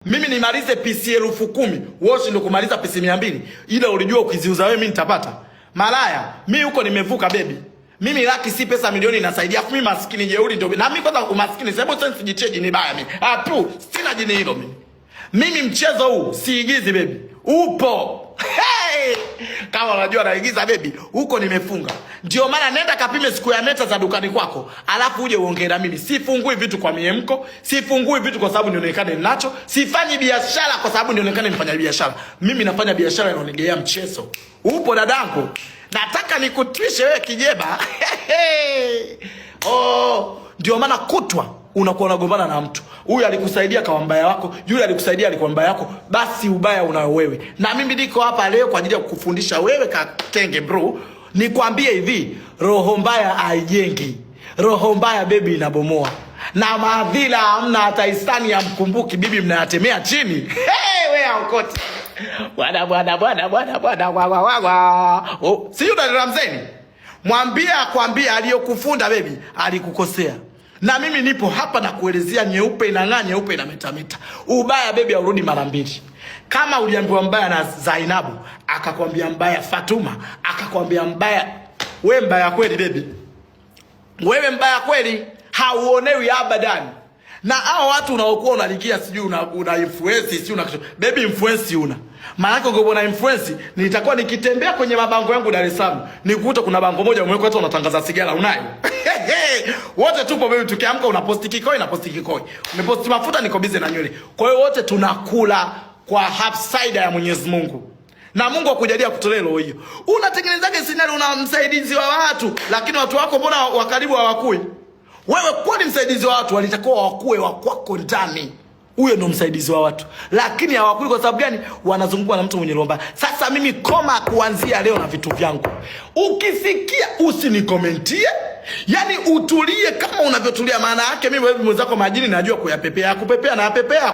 Mimi nimalize PC 10,000, wewe ndio kumaliza PC 200. Ila ulijua ukiziuza wewe mimi nitapata. Malaya, mimi huko nimevuka baby. Mimi laki si pesa milioni inasaidia. Mimi maskini jeuri ndio. Na mimi kwanza umaskini sababu sasa sijitie jini baya mimi. Sina jini hilo mimi. Mimi mchezo huu siigizi baby. Upo. Hey! Kama unajua naigiza baby, huko nimefunga. Ndio maana nenda kapime siku ya meta za dukani kwako, alafu uje uongee na mimi. Sifungui vitu kwa miemko, sifungui vitu kwa sababu nionekane ninacho, sifanyi biashara kwa sababu nionekane nifanya biashara. Mimi nafanya biashara inaonigea mchezo. Upo dadangu. Nataka nikutwishe wewe kijeba. Ndio maana kutwa unakuwa unagombana na mtu. Huyu alikusaidia kwa mbaya wako, yule alikusaidia alikuwa mbaya wako, basi ubaya unao wewe. Na mimi niko hapa leo kwa ajili ya kukufundisha wewe Katenge bro. Nikwambie hivi, roho mbaya haijengi. Roho mbaya baby inabomoa. Na maadhila hamna hata hisani ya mkumbuki bibi mnayatemea chini. Wewe haukote. Bwana. Si yule Ramzeni. Mwambie akwambie aliyokufunda baby alikukosea. Na mimi nipo hapa na kuelezea nyeupe inang'aa, nyeupe inametameta. Ubaya baby haurudi mara mbili. Kama uliambiwa mbaya na Zainabu, akakwambia mbaya Fatuma, akakwambia mbaya, wewe mbaya kweli baby. Wewe mbaya kweli, hauonewi abadan. Na hao watu unaokuwa unalikia sijui una influence sijui una baby influence una. Maana yake ungekuwa na influence, nitakuwa nikitembea kwenye mabango yangu Dar es Salaam, nikukuta kuna bango moja umeweka watu wanatangaza sigara unayo. Wote tupo baby, tukiamka unaposti kikoi na posti kikoi. Umeposti mafuta niko busy na nywele. Kwa hiyo wote tunakula kwa upside ya Mwenyezi Mungu. Na Mungu akujalia kutolee roho hiyo. Unatengenezaje scenario una msaidizi wa watu, lakini watu wako mbona wa karibu hawakui? Wewe kwa ni msaidizi wa watu, walitakuwa wakue wa kwako ndani. Huyo ndo msaidizi wa watu. Lakini hawakui kwa sababu gani? Wanazungukwa na mtu mwenye roho mbaya. Sasa mimi koma kuanzia leo na vitu vyangu. Ukisikia usinikomentie. Yani utulie kama unavyotulia, maana yake mimi wewe mwenzako majini najua kuyapepea, kupepea na yapepea.